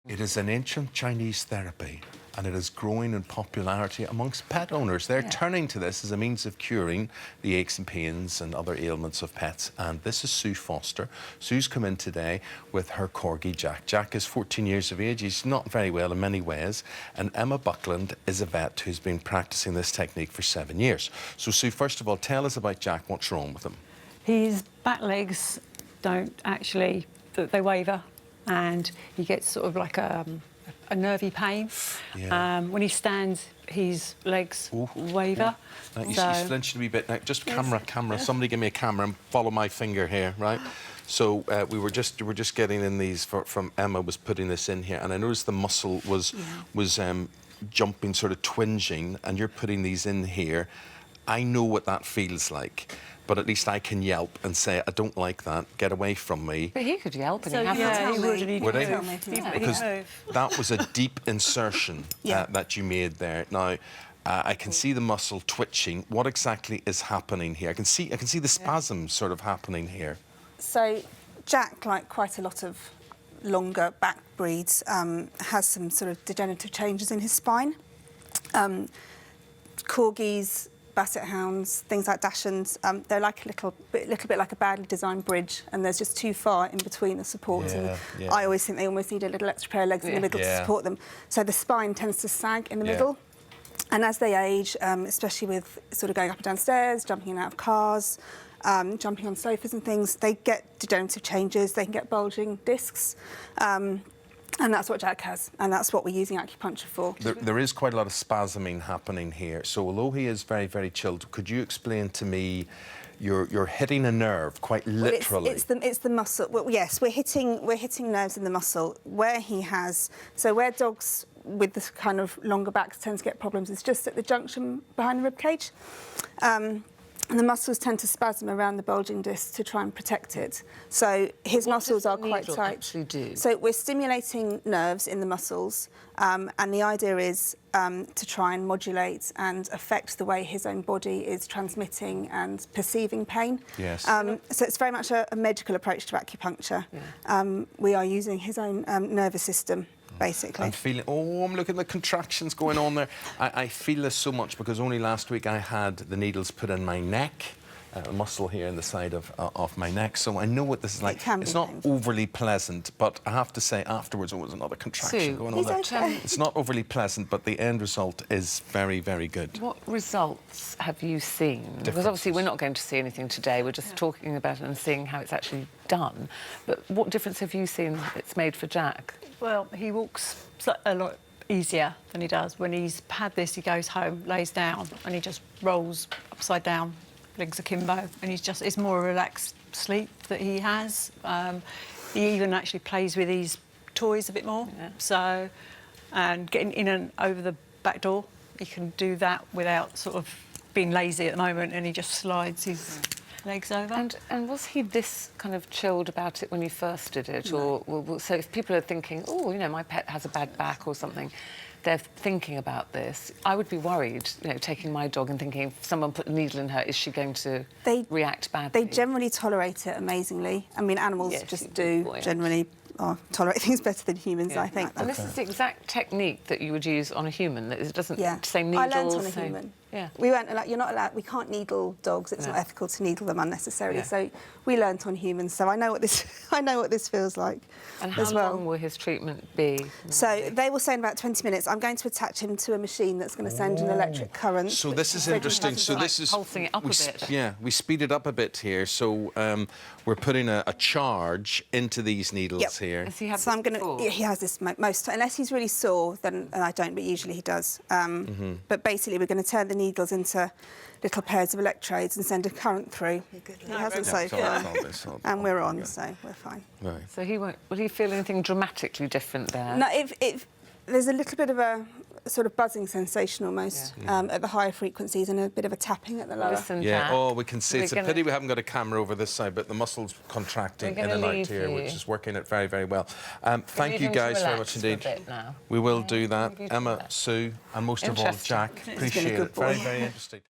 It is an ancient Chinese therapy, and it is growing in popularity amongst pet owners. They're turning to this as a means of curing the aches and pains and other ailments of pets. And this is Sue Foster. Sue's come in today with her corgi, Jack. Jack is 14 years of age. He's not very well in many ways. And Emma Buckland is a vet who's been practicing this technique for 7 years. So, Sue, first of all, tell us about Jack. What's wrong with him? His back legs don't actually, they waver, and he gets sort of like a nervy pain. Yeah. When he stands, his legs waver. Yeah. He's flinching a wee bit. Now, just camera. Yeah. Somebody give me a camera and follow my finger here, right? So we were just getting in these from Emma was putting this in here, and I noticed the muscle was jumping, sort of twinging, and you're putting these in here. I know what that feels like, but at least I can yelp and say, I don't like that, get away from me. But he could yelp and So, he has yeah, he would. Because that was a deep insertion that you made there. Now, I can see the muscle twitching. What exactly is happening here? I can see the spasms sort of happening here. So Jack, like quite a lot of longer back breeds, has some sort of degenerative changes in his spine. Corgis, basset hounds, things like dachshunds, they're like a little bit like a badly designed bridge, and there's just too far in between the supports. I always think they almost need a little extra pair of legs in the middle to support them. So the spine tends to sag in the middle. And as they age, especially with sort of going up and down stairs, jumping in and out of cars, jumping on sofas and things, they get degenerative changes. They can get bulging discs. And that's what Jack has, and that's what we're using acupuncture for. There is quite a lot of spasming happening here. So although he is very, very chilled, could you explain to me, you're hitting a nerve quite literally? Well, it's the muscle. Well, yes, we're hitting nerves in the muscle where he has. So where dogs with this kind of longer backs tend to get problems, it's just at the junction behind the rib cage. And the muscles tend to spasm around the bulging disc to try and protect it. So his muscles are quite tight. What does the needle actually do? So we're stimulating nerves in the muscles, and the idea is to try and modulate and affect the way his own body is transmitting and perceiving pain. Yes. So it's very much a medical approach to acupuncture. We are using his own nervous system, basically. I'm feeling, I'm looking at the contractions going on there. I feel this so much because only last week I had the needles put in my neck, a muscle here in the side of my neck, so I know what this is like. It's not overly pleasant, but I have to say afterwards there was another contraction going on there. Okay. It's not overly pleasant, but the end result is very, very good. What results have you seen? Because obviously we're not going to see anything today, we're just talking about it and seeing how it's actually done. But what difference have you seen it's made for Jack? Well, he walks a lot easier than he does. When he's had this, he goes home, lays down, and he just rolls upside down, legs akimbo, and it's more a relaxed sleep that he has. He even actually plays with his toys a bit more. So, and getting in and over the back door, he can do that without sort of being lazy at the moment, and he just slides his legs over. And was he this kind of chilled about it when you first did it? No. Or so if people are thinking, oh, you know, my pet has a bad back or something, they're thinking about this, I would be worried, you know, taking my dog and thinking, if someone put a needle in her, is she going to react badly? They generally tolerate it amazingly. I mean, animals just do generally tolerate things better than humans, I think. And this is the exact technique that you would use on a human, that it doesn't say needles. I learnt on a human. We weren't allowed, you're not allowed, we can't needle dogs, it's not ethical to needle them unnecessarily, so we learnt on humans, so I know what this feels like. And how long will his treatment be? So they will say in about 20 minutes. I'm going to attach him to a machine that's going to send an electric current. So this is interesting. So this is pulsing it up a bit. Yeah, we speed it up a bit here. So we're putting a charge into these needles here. Has he had so this he has this most, unless he's really sore, then I don't, but usually he does. But basically, we're going to turn the needles into little pairs of electrodes and send a current through. He hasn't so far, and we're on, so we're fine. Right. So will he feel anything dramatically different there? No, there's a little bit of a sort of buzzing sensation almost at the higher frequencies and a bit of a tapping at the lower. Listen, Jack, we can see. It's a pity we haven't got a camera over this side, but the muscles contracting in and out here, which is working it very, very well. Thank you guys very much indeed. We will do that. Emma, Sue, and most of all, Jack. Appreciate it. Very, very interesting.